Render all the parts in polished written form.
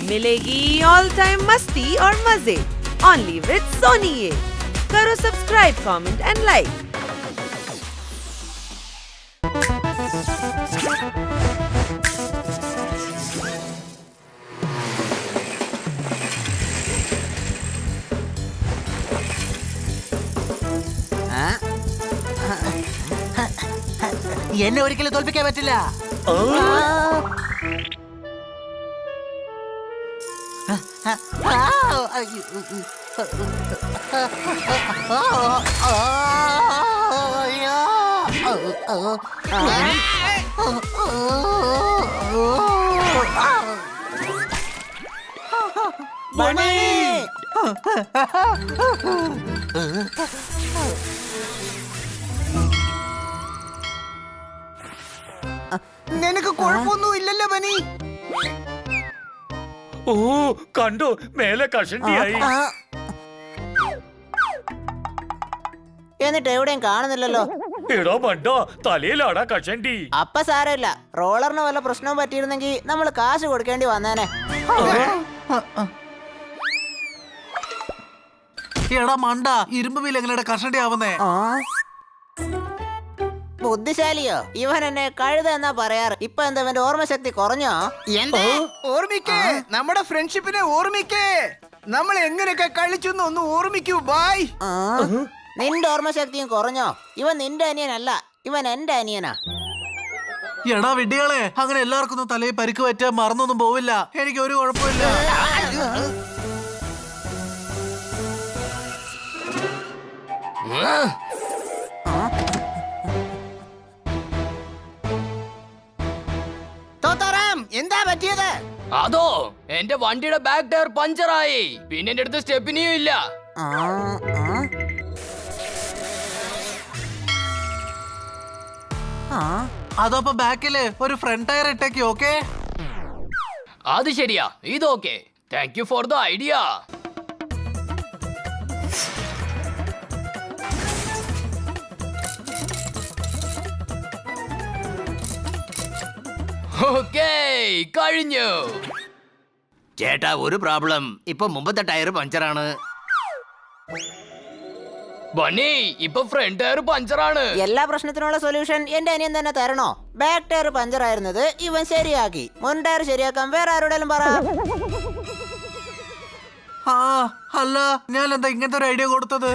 मिलेगी all time मस्ती और मजे ओनली विद सोनी ये। करो सब्सक्राइब, कमेंट एंड लाइक। എന്നെ ഒരിക്കലും തോൽപ്പിക്കാൻ പറ്റില്ല. നിനക്ക് കുഴപ്പമൊന്നും ഇല്ലല്ലോ ബനി? ഓ കണ്ടോ, മേലെ കഷണ്ടിയായി. എന്നിട്ട് എവിടെയും കാണുന്നില്ലല്ലോ. എടോ മണ്ടോ, തലയിലാടാ കഷണ്ടി. അപ്പ സാരമില്ല, റോളറിന് വല്ല പ്രശ്നവും പറ്റിയിരുന്നെങ്കിൽ നമ്മൾ കാശ് കൊടുക്കേണ്ടി വന്നേനെ. എടാ മണ്ട, ഇരുമ്പ് വീൽ എങ്ങനെയാ കഷണ്ടി ആവുന്നേ? ബുദ്ധിശാലിയോ? ഇവൻ എന്നെ കഴുത എന്നാ പറയാറ്. ഇപ്പൊ എന്താ ഇവന്റെ ഓർമ്മശക്തി കുറഞ്ഞോ? ഓർമ്മിക്കേ, നമ്മുടെ ഫ്രണ്ട്ഷിപ്പിനെ ഓർമ്മിക്കേ. നമ്മൾ എങ്ങനെയൊക്കെ കളിച്ചു ഒന്ന് ഓർമ്മിക്കൂ. ബായ്. നിന്റെ ഓർമ്മശക്തിയും കുറഞ്ഞോ? ഇവൻ നിന്റെ അനിയനല്ല, ഇവൻ എന്റെ അനിയനാ. എടാ വിഡ്ഢികളെ, അങ്ങനെ എല്ലാവർക്കും ഒന്നും തലയിൽ പരിക്ക് പറ്റാൻ മറന്നൊന്നും പോവില്ല. എനിക്ക് ഒരു കുഴപ്പമില്ല. എന്താ പറ്റിയത്? അതോ, എന്റെ വണ്ടിയുടെ ബാക്ക് ടയർ പഞ്ചറായി. പിന്നെ എന്റെ അടുത്ത് സ്റ്റെപ്പിനിയും ഇല്ല. അതപ്പോ ബാക്കില് ഒരു ഫ്രണ്ട് ടയർ ഇട്ടേക്ക്. ഓക്കെ, അത് ശരിയാ, ഇതോക്കെ. Thank you for the idea. Okay, കഴിഞ്ഞു. ചേട്ടാ, ഒരു പ്രോബ്ലം. ഇപ്പൊ മുമ്പത്തെ ടയർ പഞ്ചറാണ്. ബണ്ണി, ഇപ്പൊ ഫ്രണ്ട് ടയർ പഞ്ചറാണ്. എല്ലാ പ്രശ്നത്തിനുള്ള സൊല്യൂഷൻ എന്റെ അനിയൻ തന്നെ തരണോ? ബാക്ക് ടയർ പഞ്ചർ ആയിരുന്നത് ഇവൻ ശരിയാക്കി. മുൻ ടയർ ശരിയാക്കാൻ വേറെ ആരോടെങ്കിലും പറ. അല്ല, ഞാൻ എന്താ ഇങ്ങനത്തെ ഒരു ഐഡിയ കൊടുത്തത്?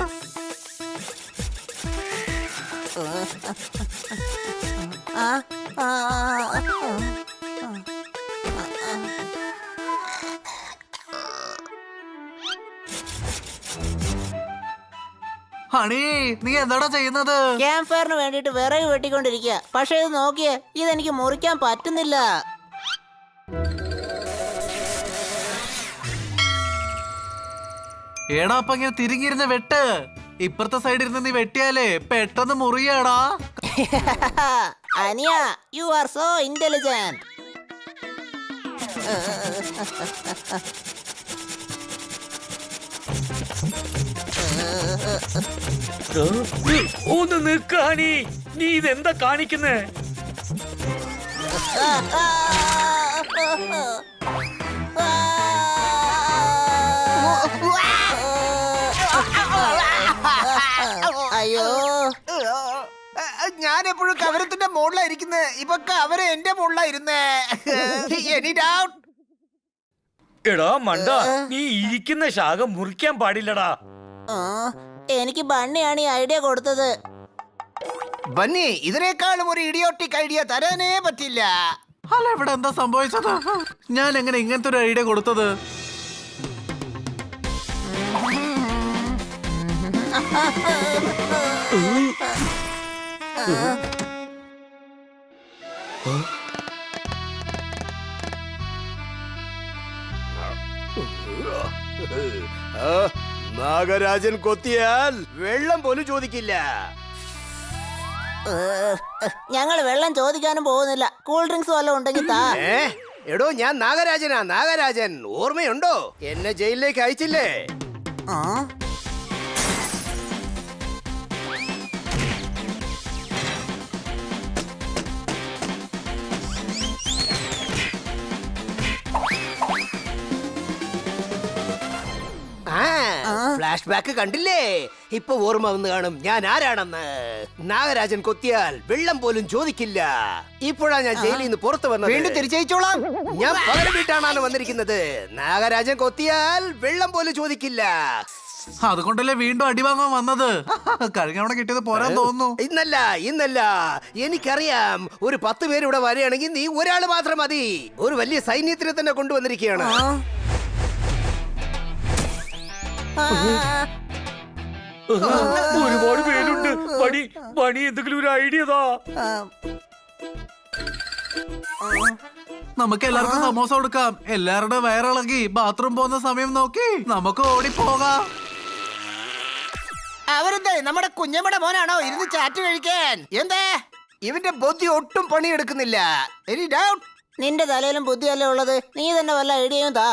ഹണി, നീ എന്താടാ ചെയ്യുന്നത്? ക്യാമ്പ് ഫയറിന് വേണ്ടിട്ട് വിറക് വെട്ടിക്കൊണ്ടിരിക്കുക. പക്ഷെ ഇത് നോക്കിയേ, ഇതെനിക്ക് മുറിക്കാൻ പറ്റുന്നില്ല. ഏടാ, അപ്പൊ ഇങ്ങനെ തിരിഞ്ഞിരുന്ന് വെട്ട്. ഇപ്പുറത്തെ സൈഡിൽ ഇരുന്ന് നീ വെട്ടിയാലേ പെട്ടെന്ന് മുറിയാടാ. അനിയ, യു ആർ സോ ഇന്റലിജന്റ്. ഒന്ന് നിൽക്കാണി, നീ ഇതെന്താ കാണിക്കുന്നേ? അയ്യോ, ഞാൻ എപ്പോഴും കവരത്തിന്റെ മുകളിലായിരിക്കുന്നേ. ഇപ്പൊ കവര് എന്റെ മുകളിലായിരുന്നേ. Any doubt? എടാ മണ്ട, നീ ഇരിക്കുന്ന ശാഖ മുറിക്കാൻ പാടില്ലടാ. എനിക്ക് ബണ്ണിയാണ് ഈ ഐഡിയ കൊടുത്തത്. ബന്നി, ഇതിനേക്കാളും ഒരു ഇഡിയോട്ടിക് ഐഡിയ തരാനേ പറ്റില്ല. അല്ല, ഇവിടെ എന്താ സംഭവിച്ചത്? ഞാൻ എങ്ങനെ ഇങ്ങനത്തെ ഒരു ഐഡിയ കൊടുത്തത്? നാഗരാജൻ കൊത്തിയാൽ വെള്ളം പോലും ചോദിക്കില്ല. ഞങ്ങൾ വെള്ളം ചോദിക്കാനും പോകുന്നില്ല. കൂൾ ഡ്രിങ്ക്സ് വല്ലതും ഉണ്ടെങ്കിൽ താ. എടോ, ഞാൻ നാഗരാജനാ, നാഗരാജൻ. ഓർമ്മയുണ്ടോ? എന്നെ ജയിലിലേക്ക് അയച്ചില്ലേ? ഫ്ലാഷ് ബാക്ക് കണ്ടില്ലേ? ഇപ്പൊ ഓർമ്മ വന്ന് കാണും ഞാൻ ആരാണെന്ന്. നാഗരാജൻ കൊത്തിയാൽ വെള്ളം പോലും ചോദിക്കില്ല. ഇപ്പോഴാ ഞാൻ ജയിലിൽ നിന്ന് പുറത്തു വന്നത്. വീണ്ടും തിരിച്ചയച്ചോളാം. ഞാൻ പകരം വീട്ടാണ് വന്നിരിക്കുന്നത്. നാഗരാജൻ കൊത്തിയാൽ വെള്ളം പോലും ചോദിക്കില്ല. അതുകൊണ്ടല്ലേ വീണ്ടും അടിവാങ്ങാൻ വന്നത്. കഴിഞ്ഞ തവണ കിട്ടിയത് പോരാൻ തോന്നുന്നു. ഇന്നല്ല എനിക്കറിയാം. ഒരു 10 പേര് ഇവിടെ വരികയാണെങ്കിൽ നീ ഒരാൾ മാത്രം മതി. ഒരു വലിയ സൈന്യത്തിനെ തന്നെ കൊണ്ടുവന്നിരിക്കുകയാണ്. ഒരുപാട് പേരുണ്ട്. പണി എന്തെങ്കിലും ഒരു ഐഡിയ താ. നമുക്ക് എല്ലാവർക്കും സമോസ കൊടുക്കാം. എല്ലാവരുടെ വയറിളകി ബാത്റൂം പോകുന്ന സമയം നോക്കി നമുക്ക് ഓടിപ്പോകാം. അവരെന്തേ നമ്മുടെ കുഞ്ഞമ്മയുടെ മോനാണോ ഇരുന്ന് ചാറ്റ് കഴിക്കാൻ? എന്തേ ഇവന്റെ ബുദ്ധി ഒട്ടും പണിയെടുക്കുന്നില്ല. Any doubt? നിന്റെ തലയിലും ബുദ്ധിയല്ലേ ഉള്ളത്. നീ തന്നെ വല്ല ഐഡിയയും താ.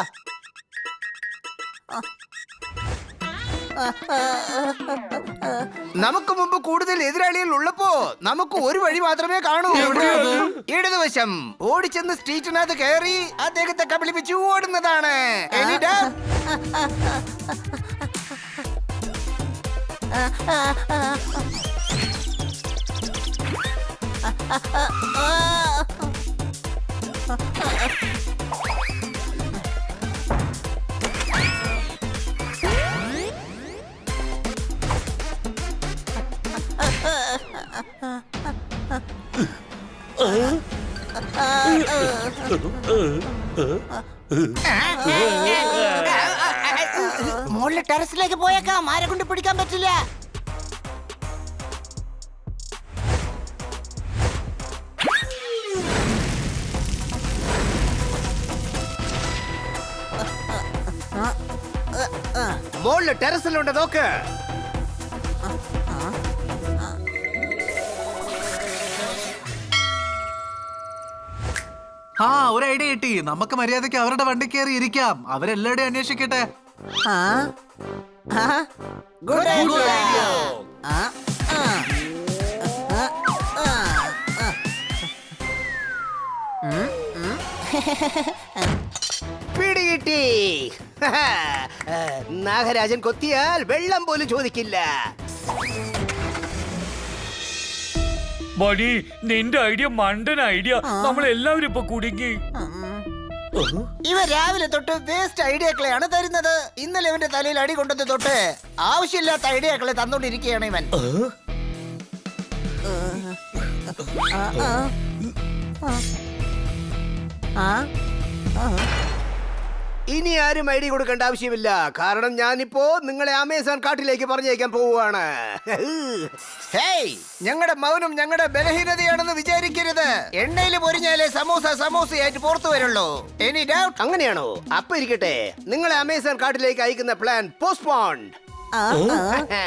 നമുക്ക് മുമ്പ് കൂടുതൽ എതിരാളികൾ ഉള്ളപ്പോ നമുക്ക് ഒരു വഴി മാത്രമേ കാണൂ. ഇടതുവശം ഓടിച്ചെന്ന് സ്ട്രീറ്റിനകത്ത് കയറി അദ്ദേഹത്തെ കബളിപ്പിച്ച് ഓടുന്നതാണ്. Any doubt? മുകളിലെ ടെറസിലേക്ക് പോയേക്കാം. ആരെ കൊണ്ട് പിടിക്കാൻ പറ്റില്ല. മോളില് ടെറസിലുണ്ട് നോക്ക്. ഒരു ഐഡിയ കിട്ടി. നമുക്ക് മര്യാദയ്ക്ക് അവരുടെ വണ്ടി കയറി ഇരിക്കാം. അവരെല്ലാവരുടെയും അന്വേഷിക്കട്ടെ. Good idea. പിടികിട്ടി. നാഗരാജൻ കൊത്തിയാൽ വെള്ളം പോലും ചോദിക്കില്ല. മണി, നിന്റെ ഐഡിയ മണ്ടൻ ഐഡിയ. നമ്മളെല്ലാവരും ഇപ്പൊ കുടുങ്ങി. ഇവ രാവിലെ തൊട്ട് വേസ്റ്റ് ഐഡിയകളെയാണ് തരുന്നത്. ഇന്നലെ ഇവന്റെ തലയിൽ അടി കൊണ്ടത് തൊട്ട് ആവശ്യമില്ലാത്ത ഐഡിയകളെ തന്നോണ്ടിരിക്കുകയാണ് ഇവൻ. ഇനി ആരും ഐഡിയ കൊടുക്കേണ്ട ആവശ്യമില്ല. കാരണം ഞാനിപ്പോ നിങ്ങളെ ആമേസോൺ കാട്ടിലേക്ക് പറഞ്ഞേക്കാൻ പോവുകയാണ്. ഹേയ്, ഞങ്ങളുടെ മൗനം ഞങ്ങളുടെ ബലഹീനതയാണെന്ന് വിചാരിക്കരുത്. എണ്ണയിൽ പൊരിഞ്ഞാലേ സമൂസയായിട്ട് പുറത്തു വരുള്ളൂ. Any doubt? അങ്ങനെയാണോ? അപ്പൊ ഇരിക്കട്ടെ, നിങ്ങളെ ആമേസോൺ കാട്ടിലേക്ക് അയക്കുന്ന പ്ലാൻ പോസ്റ്റ്പോൺഡ്.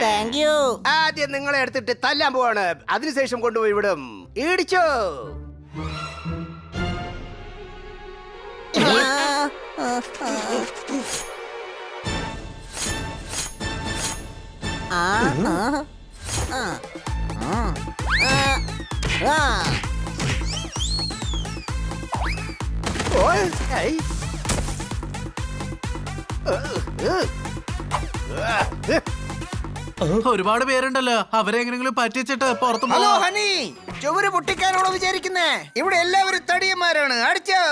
Thank you. ആദ്യം നിങ്ങളെ എടുത്തിട്ട് തല്ലാൻ പോവാണ്. അതിനുശേഷം കൊണ്ടുപോയി വിടും. ഇടിച്ചോ. ഒരുപാട് പേരുണ്ടല്ലോ. അവരെ എങ്ങനെങ്കിലും പറ്റിച്ചിട്ട് പുറത്തു ഹലോ പോവാം. ഹണി, ചുവര് പൊട്ടിക്കാനാണോ വിചാരിക്കുന്നേ? ഇവിടെ എല്ലാവരും തടിയന്മാരാണ്. അടിച്ചോ.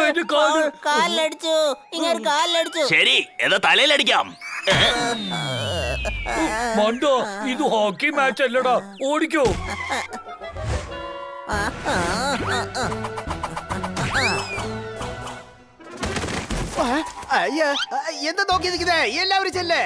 എന്റെ കാല്. കാലിലടിച്ചു. ഇങ്ങനെ കാലിലടിച്ചു. ശരി, എന്നാ തലയിലടിക്കാം. മണ്ടോ, ഇത് ഹോക്കി മാച്ച് അല്ലടാ. ഓടിക്കോ. എന്താ നോക്കി നിൽക്കുന്നേ? എല്ലാവരും ചെല്ലേ.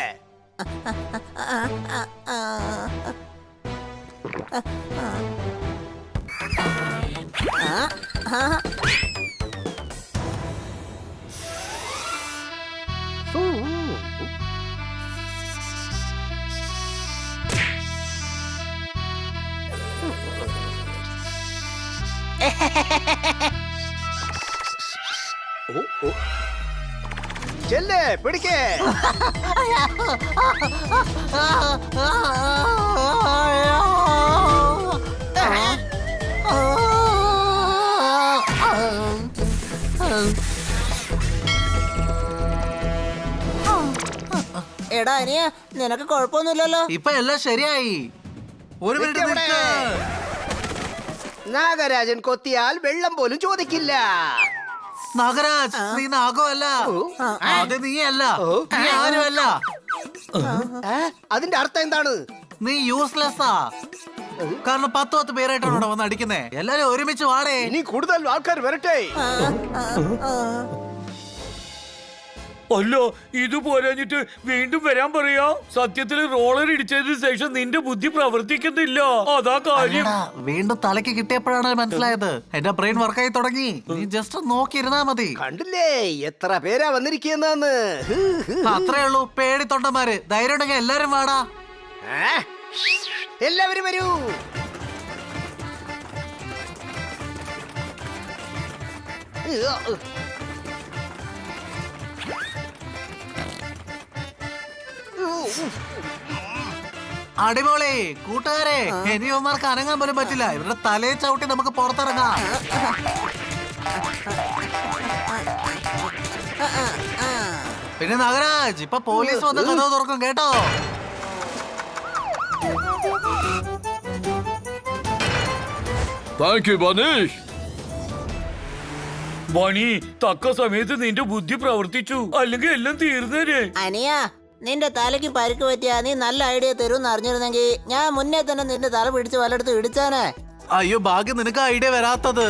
ചെല്ലേ പിടിക്കേ. എടാ അനിയ നിനക്ക് കുഴപ്പമൊന്നുമില്ലല്ലോ. ഇപ്പൊ എല്ലാം ശരിയായി. ഒരു മിനിറ്റ് നിൽക്ക് നിൽക്ക്. നാഗരാജൻ കൊത്തിയാൽ വെള്ളം പോലും ചോദിക്കില്ല. നാഗരാജ്, നീ നാഗമല്ല. അത് നീയല്ല, നീ ആരുമല്ല. അതിന്റെ അർത്ഥം എന്താണ്? നീ യൂസ്ലെസ്സാ. കാരണം 10 പേരായിട്ടാണ് ഇവിടെ വന്ന് അടിക്കുന്നേ. എല്ലാരും ഒരുമിച്ച് വാടേ. ഇനി കൂടുതൽ ആൾക്കാർ വരട്ടെ. അല്ല, ഇത് പോരാഞ്ഞിട്ട് വീണ്ടും വരാൻ പറയാ. സത്യത്തിൽ റോളർ ഇടിച്ചതിന് ശേഷം നിന്റെ ബുദ്ധി പ്രവർത്തിക്കുന്നില്ല, അതാ കാര്യം. അല്ലടാ, വീണ്ടും തലയ്ക്ക് കിട്ടിയപ്പോഴാണ് മനസ്സിലായത്. എന്റെ ബ്രെയിൻ വർക്കായി തുടങ്ങി. നീ ജസ്റ്റ് നോക്കിയിരുന്നാ മതി. കണ്ടില്ലേ എത്ര പേരാ വന്നിരിക്കുന്നെന്ന്. അത്രേ ഉള്ളൂ. പേടിത്തൊണ്ടന്മാര്. ധൈര്യം ഉണ്ടെങ്കിൽ എല്ലാരും വാടാ. എല്ലാവരും വരൂ. അടിപൊളി കൂട്ടുകാരെ. ഇനിയവന്മാർക്ക് അനങ്ങാൻ പോലും പറ്റില്ല. ഇവരുടെ തലയെ ചവിട്ടി നമുക്ക് പുറത്തിറങ്ങാം. പിന്നെ നാഗരാജ്, ഇപ്പൊ പോലീസ് വന്ന് കഥ തുറക്കും കേട്ടോ. ബണി, തക്ക സമയത്ത് നിന്റെ ബുദ്ധി പ്രവർത്തിച്ചു, അല്ലെങ്കിൽ എല്ലാം തീർന്നേനെ. അനിയ നിന്റെ തലയ്ക്ക് പരിക്ക് പറ്റിയാ നീ നല്ല ഐഡിയ തരുമെന്ന് അറിഞ്ഞിരുന്നെങ്കിൽ ഞാൻ മുന്നേ തന്നെ നിന്റെ തല പിടിച്ച് വല്ലയിടത്ത് ഇടിച്ചാനേ. അയ്യോ, ഭാഗ്യം നിനക്ക് ഐഡിയ വരാത്തത്.